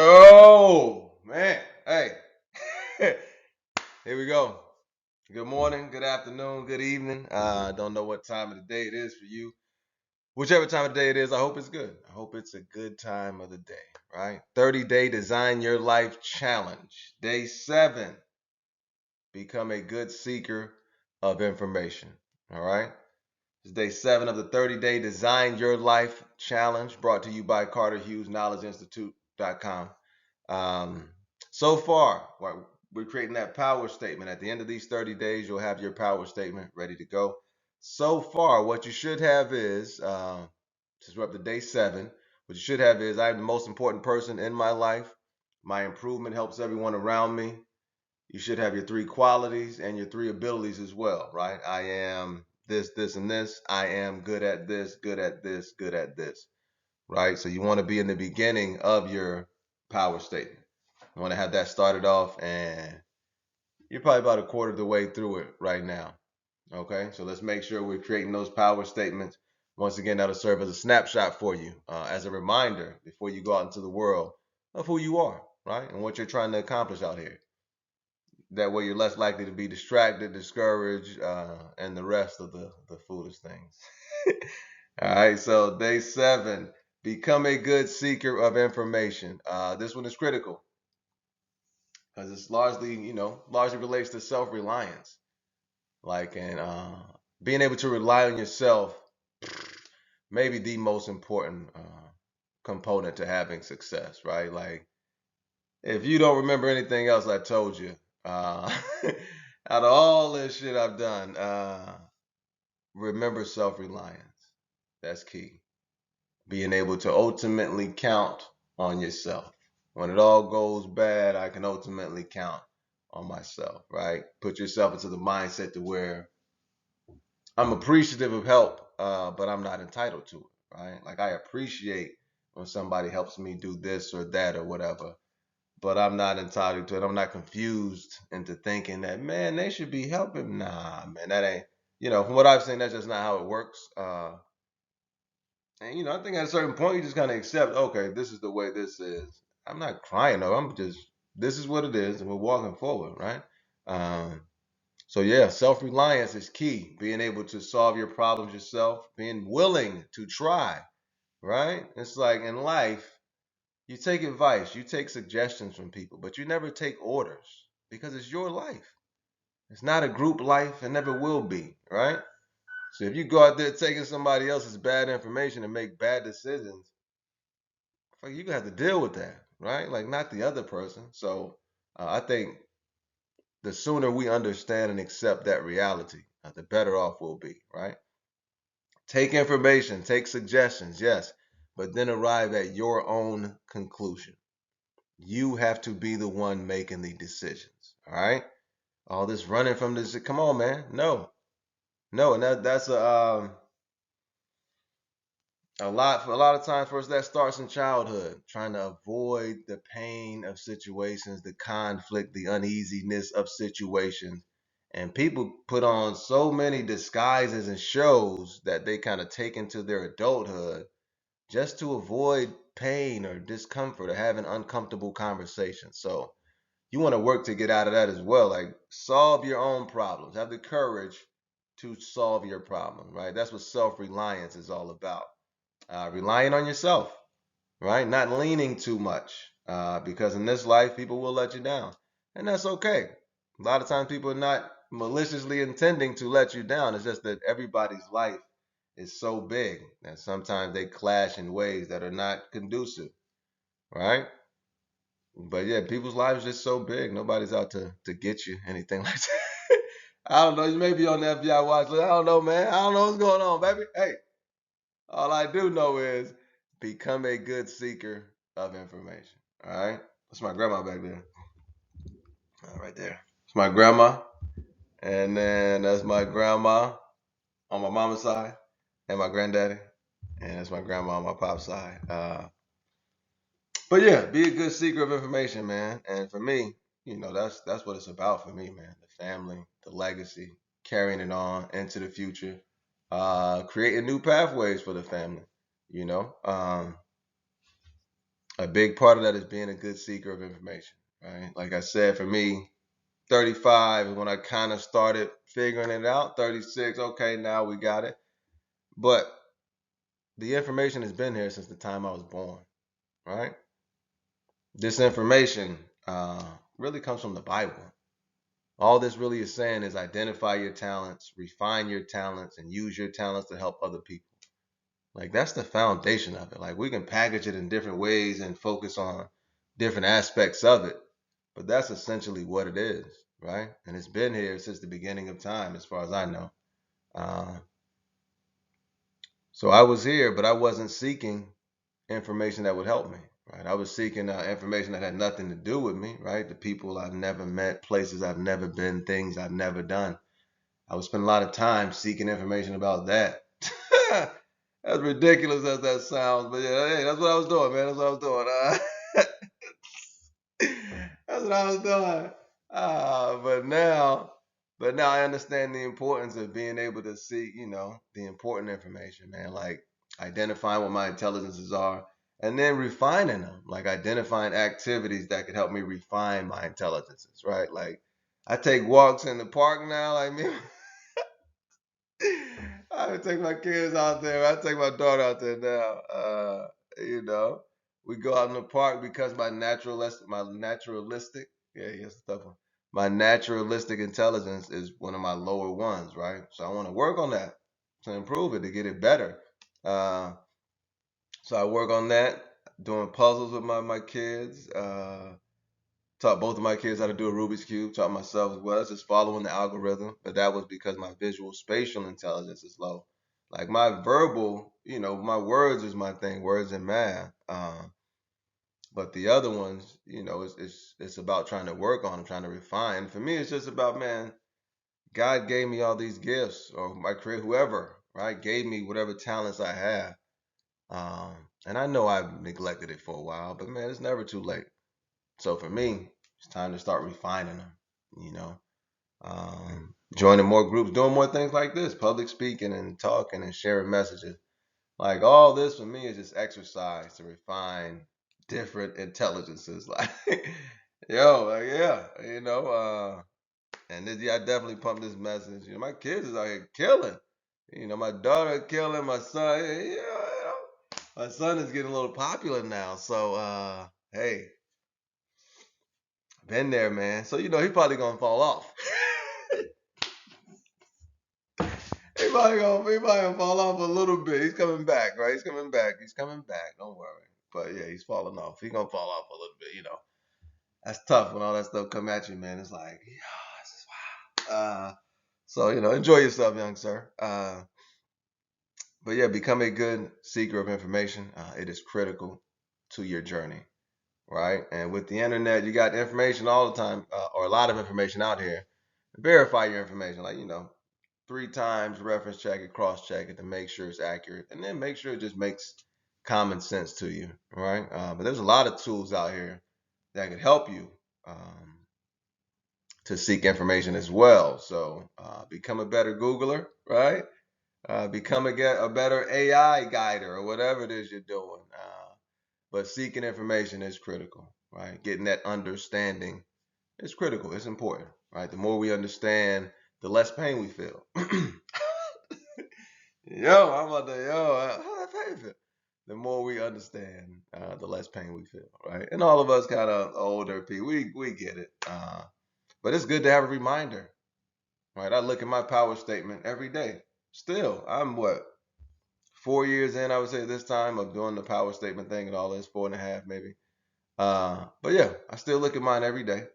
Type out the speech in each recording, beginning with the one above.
Oh man, hey, here we go. Good morning, good afternoon, good evening. Don't know what time of the day it is for you. Whichever time of the day it is, I hope it's good. I hope it's a good time of the day, right? 30-day Design Your Life Challenge. Day 7. Become a good seeker of information. All right. It's day 7 of the 30-day Design Your Life Challenge, brought to you by Carter Hughes Knowledge Institute.com. Um, so far, we're creating that power statement. At the end of these 30 days, you'll have your power statement ready to go. So far, what you should have is, since we're up to day 7, what you should have is, I'm the most important person in my life. My improvement helps everyone around me. You should have your 3 qualities and your 3 abilities as well, right? I am this, this, and this. I am good at this, good at this, good at this, right? So you want to be in the beginning of your power statement. You want to have that started off, and you're probably about a quarter of the way through it right now. Okay, so let's make sure we're creating those power statements. Once again, that'll serve as a snapshot for you, as a reminder before you go out into the world of who you are, right? And what you're trying to accomplish out here. That way, you're less likely to be distracted, discouraged, and the rest of the foolish things. All right, so day 7, become a good seeker of information. This one is critical because it's largely, largely relates to self-reliance. Like, and being able to rely on yourself, maybe the most important component to having success, right? Like, if you don't remember anything else I told you, uh, out of all this shit I've done, remember self-reliance. That's key. Being able to ultimately count on yourself. When it all goes bad, I can ultimately count on myself, right? Put yourself into the mindset to where I'm appreciative of help, but I'm not entitled to it, right? Like, I appreciate when somebody helps me do this or that or whatever, but I'm not entitled to it. I'm not confused into thinking that, man, they should be helping. Nah, man, that ain't, from what I've seen, that's just not how it works. And I think at a certain point you just kind of accept, okay, this is the way this is. I'm not crying though. I'm just, this is what it is, and we're walking forward, right? Um, so yeah, self-reliance is key. Being able to solve your problems yourself, being willing to try, right? It's like in life, you take advice, you take suggestions from people, but you never take orders because it's your life. It's not a group life and never will be, right? So if you go out there taking somebody else's bad information and make bad decisions, fuck, you gonna have to deal with that, right? Like, not the other person. So I think the sooner we understand and accept that reality, the better off we'll be, right? Take information, take suggestions, yes, but then arrive at your own conclusion. You have to be the one making the decisions, all right? All this running from this, come on, man. No, no, and that's a lot of times for us that starts in childhood, trying to avoid the pain of situations, the conflict, the uneasiness of situations. And people put on so many disguises and shows that they kind of take into their adulthood just to avoid pain or discomfort or having uncomfortable conversations. So you want to work to get out of that as well. Like, solve your own problems. Have the courage to solve your problem, right? That's what self-reliance is all about. Relying on yourself, right? Not leaning too much, because in this life, people will let you down, and that's okay. A lot of times, people are not maliciously intending to let you down. It's just that everybody's life is so big that sometimes they clash in ways that are not conducive, right? But yeah, people's lives are just so big. Nobody's out to get you, anything like that. I don't know. You may be on the FBI watch list. I don't know, man. I don't know what's going on, baby. Hey, all I do know is become a good seeker of information. All right. That's my grandma back there. Right there. It's my grandma. And then that's my grandma on my mama's side and my granddaddy. And that's my grandma on my pop's side. But yeah, be a good seeker of information, man. And for me, that's what it's about for me, man. The family, the legacy, carrying it on into the future, creating new pathways for the family. You know, um, a big part of that is being a good seeker of information, right? Like I said, for me, 35 is when I kind of started figuring it out. 36, okay, now we got it. But the information has been here since the time I was born, right? This information really comes from the Bible. All this really is saying is identify your talents, refine your talents, and use your talents to help other people. Like that's the foundation of it. Like we can package it in different ways and focus on different aspects of it, but that's essentially what it is, right? And it's been here since the beginning of time, as far as I know. Uh, so I was here, but I wasn't seeking information that would help me, right? I was seeking information that had nothing to do with me, right? The people I've never met, places I've never been, things I've never done. I would spend a lot of time seeking information about that. As ridiculous as that sounds, but yeah, hey, that's what I was doing, man. That's what I was doing. That's what I was doing. But now, I understand the importance of being able to see, the important information, man. Like identifying what my intelligences are, and then refining them. Like identifying activities that could help me refine my intelligences, right? Like I take walks in the park now. Like me, I would take my kids out there. I take my daughter out there now. You know, we go out in the park because yeah, yes, the tough one. My naturalistic intelligence is one of my lower ones, right? So I want to work on that to improve it, to get it better. Uh, so I work on that, doing puzzles with my kids. Taught both of my kids how to do a Rubik's Cube. Taught myself as well. Just following the algorithm. But that was because my visual spatial intelligence is low. Like my verbal, my words is my thing, words and math. But the other ones, it's about trying to work on them, trying to refine. For me, it's just about, man, God gave me all these gifts, or my creator, whoever, right, gave me whatever talents I have. And I know I've neglected it for a while, but man, it's never too late. So for me, it's time to start refining them, joining more groups, doing more things like this, public speaking and talking and sharing messages. Like all this for me is just exercise to refine different intelligences. Like, yo, like, yeah, and this, yeah, I definitely pump this message. My kids is out here killing. My daughter killing, my son. My son is getting a little popular now. So, hey, been there, man. So he probably gonna fall off. He probably gonna fall off a little bit. He's coming back, right? He's coming back. He's coming back. Don't worry. But yeah, he's falling off. He's gonna fall off a little bit. That's tough when all that stuff come at you, man. It's like, yeah, this is wild. So enjoy yourself, young sir. But yeah, become a good seeker of information. It is critical to your journey, right? And with the internet, you got information all the time, or a lot of information out here. Verify your information, like 3 times, reference check it, cross check it to make sure it's accurate, and then make sure it just makes common sense to you, right? But there's a lot of tools out here that can help you to seek information as well. So become a better Googler, right? Become a better AI guider or whatever it is you're doing. But seeking information is critical, right? Getting that understanding is critical. It's important, right? The more we understand, the less pain we feel. I'm about to, how that pain feel? The more we understand, the less pain we feel, right? And all of us kind of older people, we get it. But it's good to have a reminder, right? I look at my power statement every day. Still, I'm what, 4 years in, I would say this time of doing the power statement thing and all this, 4.5 maybe. But yeah, I still look at mine every day.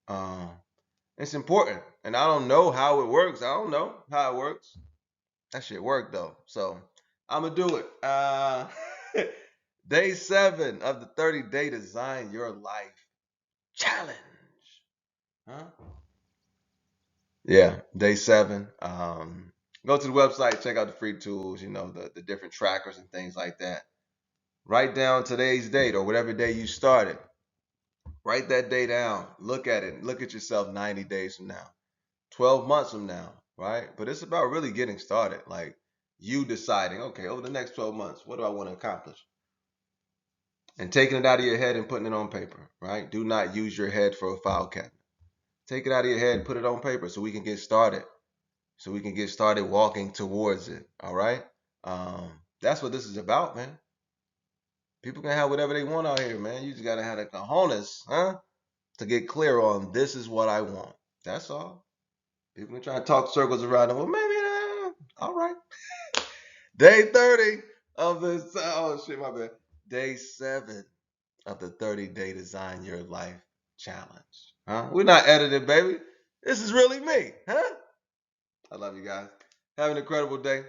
Uh, it's important, and I don't know how it works. I don't know how it works. That shit worked though, so I'm gonna do it. Day 7 of the 30-day Design Your Life Challenge. Huh? Yeah, day 7. Go to the website, check out the free tools, the different trackers and things like that. Write down today's date or whatever day you started. Write that day down. Look at it. Look at yourself 90 days from now, 12 months from now, right? But it's about really getting started. Like you deciding, okay, over the next 12 months, what do I want to accomplish? and taking it out of your head and putting it on paper, right? Do not use your head for a file cabinet. Take it out of your head, put it on paper so we can get started. So we can get started walking towards it. All right. That's what this is about, man. People can have whatever they want out here, man. You just gotta have the cojones, huh? To get clear on this is what I want. That's all. People can try to talk circles around it. Well, maybe all right. Day 30 of this. Oh shit, my bad. Day 7 of the 30-day Design Your Life Challenge. Huh? We're not edited, baby. This is really me, huh? I love you guys. Have an incredible day.